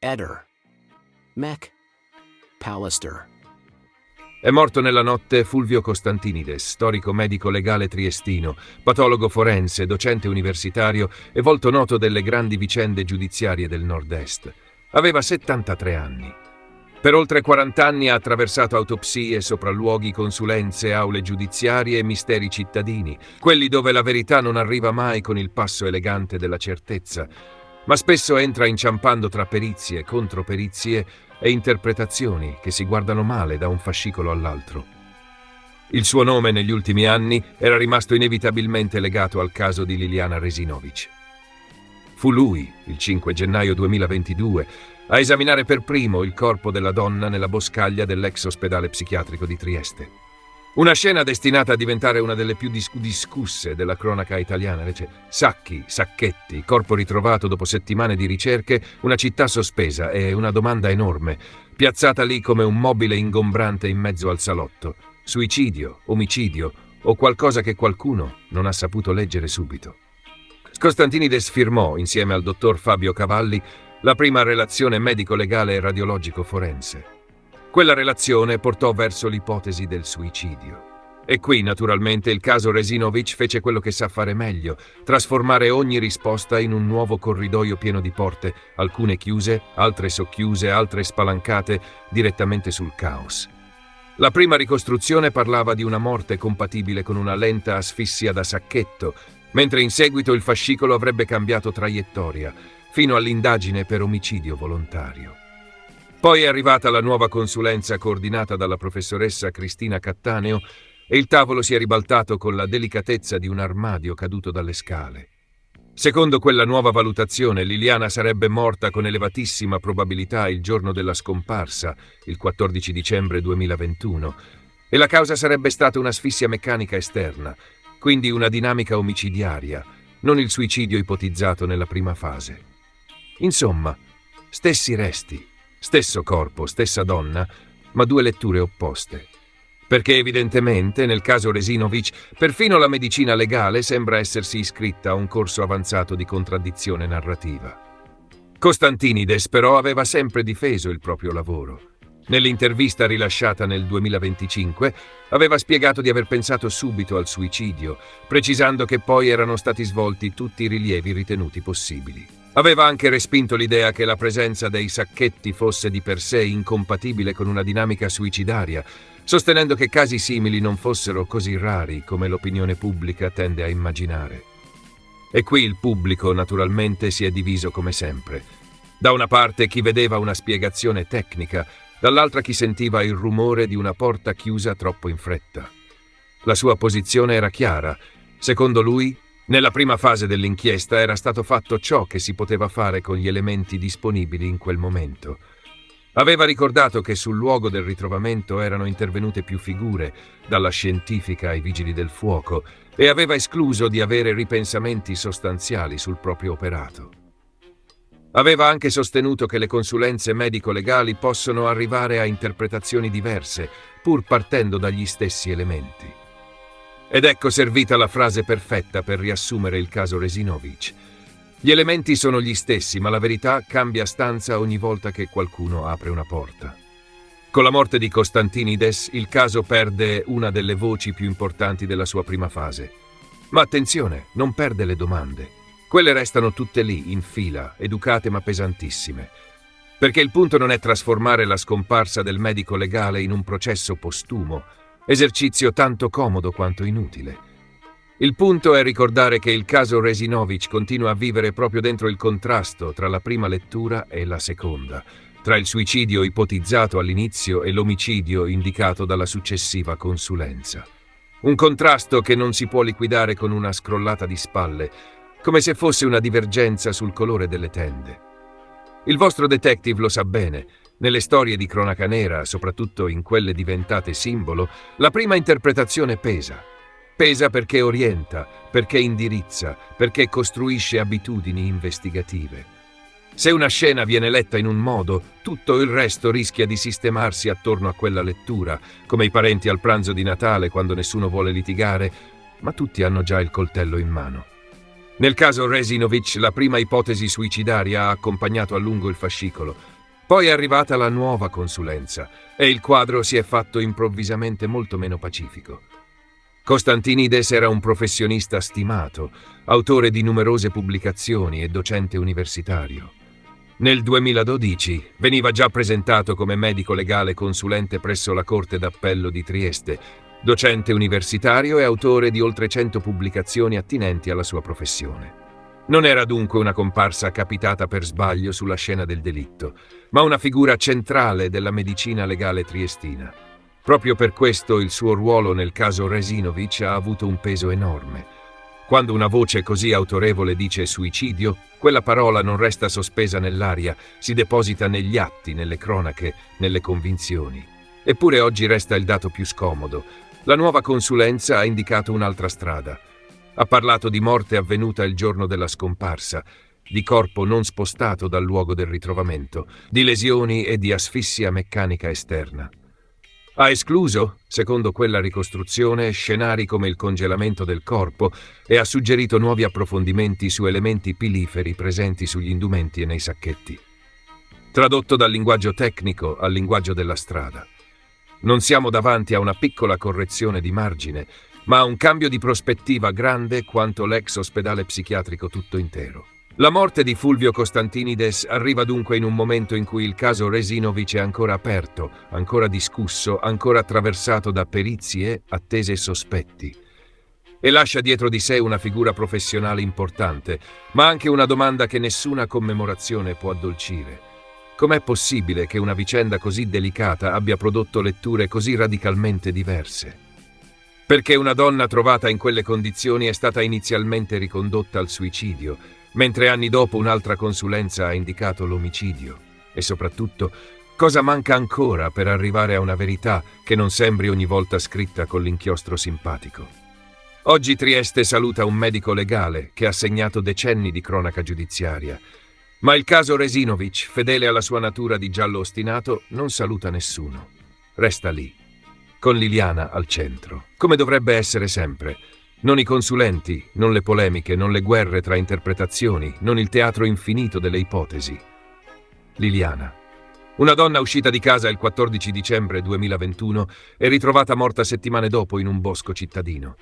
Eder. Mech. Pallister. È morto nella notte Fulvio Costantinides, storico medico legale triestino, patologo forense, docente universitario e volto noto delle grandi vicende giudiziarie del Nord-Est. Aveva 73 anni. Per oltre 40 anni ha attraversato autopsie, sopralluoghi, consulenze, aule giudiziarie e misteri cittadini, quelli dove la verità non arriva mai con il passo elegante della certezza, ma spesso entra inciampando tra perizie, controperizie e interpretazioni che si guardano male da un fascicolo all'altro. Il suo nome negli ultimi anni era rimasto inevitabilmente legato al caso di Liliana Resinovic. Fu lui, il 5 gennaio 2022, a esaminare per primo il corpo della donna nella boscaglia dell'ex ospedale psichiatrico di Trieste. Una scena destinata a diventare una delle più discusse della cronaca italiana. Sacchi, sacchetti, corpo ritrovato dopo settimane di ricerche, una città sospesa e una domanda enorme, piazzata lì come un mobile ingombrante in mezzo al salotto. Suicidio, omicidio o qualcosa che qualcuno non ha saputo leggere subito. Costantinides firmò, insieme al dottor Fabio Cavalli, la prima relazione medico-legale e radiologico-forense. Quella relazione portò verso l'ipotesi del suicidio. E qui, naturalmente, il caso Resinovic fece quello che sa fare meglio, trasformare ogni risposta in un nuovo corridoio pieno di porte, alcune chiuse, altre socchiuse, altre spalancate direttamente sul caos. La prima ricostruzione parlava di una morte compatibile con una lenta asfissia da sacchetto, mentre in seguito il fascicolo avrebbe cambiato traiettoria, fino all'indagine per omicidio volontario. Poi è arrivata la nuova consulenza coordinata dalla professoressa Cristina Cattaneo e il tavolo si è ribaltato con la delicatezza di un armadio caduto dalle scale. Secondo quella nuova valutazione, Liliana sarebbe morta con elevatissima probabilità il giorno della scomparsa, il 14 dicembre 2021, e la causa sarebbe stata un'asfissia meccanica esterna, quindi una dinamica omicidiaria, non il suicidio ipotizzato nella prima fase. Insomma, stessi resti. Stesso corpo, stessa donna, ma due letture opposte. Perché evidentemente, nel caso Resinovic, perfino la medicina legale sembra essersi iscritta a un corso avanzato di contraddizione narrativa. Costantinides però aveva sempre difeso il proprio lavoro. Nell'intervista rilasciata nel 2025 aveva spiegato di aver pensato subito al suicidio, precisando che poi erano stati svolti tutti i rilievi ritenuti possibili. Aveva anche respinto l'idea che la presenza dei sacchetti fosse di per sé incompatibile con una dinamica suicidaria, sostenendo che casi simili non fossero così rari come l'opinione pubblica tende a immaginare. E qui il pubblico naturalmente si è diviso come sempre. Da una parte chi vedeva una spiegazione tecnica, dall'altra chi sentiva il rumore di una porta chiusa troppo in fretta. La sua posizione era chiara. Secondo lui, nella prima fase dell'inchiesta era stato fatto ciò che si poteva fare con gli elementi disponibili in quel momento. Aveva ricordato che sul luogo del ritrovamento erano intervenute più figure, dalla scientifica ai vigili del fuoco, e aveva escluso di avere ripensamenti sostanziali sul proprio operato. Aveva anche sostenuto che le consulenze medico-legali possono arrivare a interpretazioni diverse, pur partendo dagli stessi elementi. Ed ecco servita la frase perfetta per riassumere il caso Resinovic. Gli elementi sono gli stessi, ma la verità cambia stanza ogni volta che qualcuno apre una porta. Con la morte di Costantinides, il caso perde una delle voci più importanti della sua prima fase. Ma attenzione, non perde le domande. Quelle restano tutte lì, in fila, educate ma pesantissime. Perché il punto non è trasformare la scomparsa del medico legale in un processo postumo, esercizio tanto comodo quanto inutile. Il punto è ricordare che il caso Resinovic continua a vivere proprio dentro il contrasto tra la prima lettura e la seconda, tra il suicidio ipotizzato all'inizio e l'omicidio indicato dalla successiva consulenza. Un contrasto che non si può liquidare con una scrollata di spalle, come se fosse una divergenza sul colore delle tende. Il vostro detective lo sa bene. Nelle storie di cronaca nera, soprattutto in quelle diventate simbolo, la prima interpretazione pesa. Pesa perché orienta, perché indirizza, perché costruisce abitudini investigative. Se una scena viene letta in un modo, tutto il resto rischia di sistemarsi attorno a quella lettura, come i parenti al pranzo di Natale quando nessuno vuole litigare, ma tutti hanno già il coltello in mano. Nel caso Resinovic, la prima ipotesi suicidaria ha accompagnato a lungo il fascicolo. Poi è arrivata la nuova consulenza e il quadro si è fatto improvvisamente molto meno pacifico. Costantinides era un professionista stimato, autore di numerose pubblicazioni e docente universitario. Nel 2012 veniva già presentato come medico legale consulente presso la Corte d'Appello di Trieste, docente universitario e autore di oltre 100 pubblicazioni attinenti alla sua professione. Non era dunque una comparsa capitata per sbaglio sulla scena del delitto, ma una figura centrale della medicina legale triestina. Proprio per questo il suo ruolo nel caso Resinovic ha avuto un peso enorme. Quando una voce così autorevole dice suicidio, quella parola non resta sospesa nell'aria, si deposita negli atti, nelle cronache, nelle convinzioni. Eppure oggi resta il dato più scomodo. La nuova consulenza ha indicato un'altra strada. Ha parlato di morte avvenuta il giorno della scomparsa, di corpo non spostato dal luogo del ritrovamento, di lesioni e di asfissia meccanica esterna. Ha escluso, secondo quella ricostruzione, scenari come il congelamento del corpo e ha suggerito nuovi approfondimenti su elementi piliferi presenti sugli indumenti e nei sacchetti. Tradotto dal linguaggio tecnico al linguaggio della strada. Non siamo davanti a una piccola correzione di margine, ma a un cambio di prospettiva grande quanto l'ex ospedale psichiatrico tutto intero. La morte di Fulvio Costantinides arriva dunque in un momento in cui il caso Resinovic è ancora aperto, ancora discusso, ancora attraversato da perizie, attese e sospetti. E lascia dietro di sé una figura professionale importante, ma anche una domanda che nessuna commemorazione può addolcire. Com'è possibile che una vicenda così delicata abbia prodotto letture così radicalmente diverse? Perché una donna trovata in quelle condizioni è stata inizialmente ricondotta al suicidio, mentre anni dopo un'altra consulenza ha indicato l'omicidio. E soprattutto, cosa manca ancora per arrivare a una verità che non sembri ogni volta scritta con l'inchiostro simpatico? Oggi Trieste saluta un medico legale che ha segnato decenni di cronaca giudiziaria, ma il caso Resinovic, fedele alla sua natura di giallo ostinato, non saluta nessuno. Resta lì, con Liliana al centro, come dovrebbe essere sempre. Non i consulenti, non le polemiche, non le guerre tra interpretazioni, non il teatro infinito delle ipotesi. Liliana. Una donna uscita di casa il 14 dicembre 2021 e ritrovata morta settimane dopo in un bosco cittadino.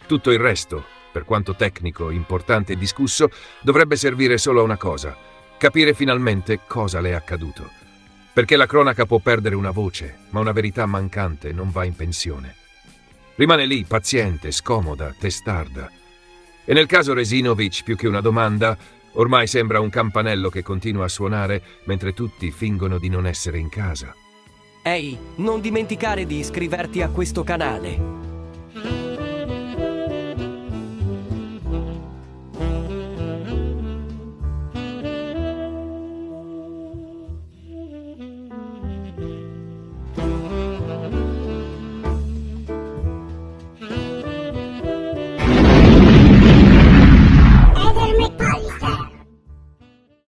Tutto il resto, per quanto tecnico, importante e discusso, dovrebbe servire solo a una cosa: capire finalmente cosa le è accaduto. Perché la cronaca può perdere una voce, ma una verità mancante non va in pensione. Rimane lì, paziente, scomoda, testarda. E nel caso Resinovic, più che una domanda, ormai sembra un campanello che continua a suonare mentre tutti fingono di non essere in casa. Ehi, non dimenticare di iscriverti a questo canale.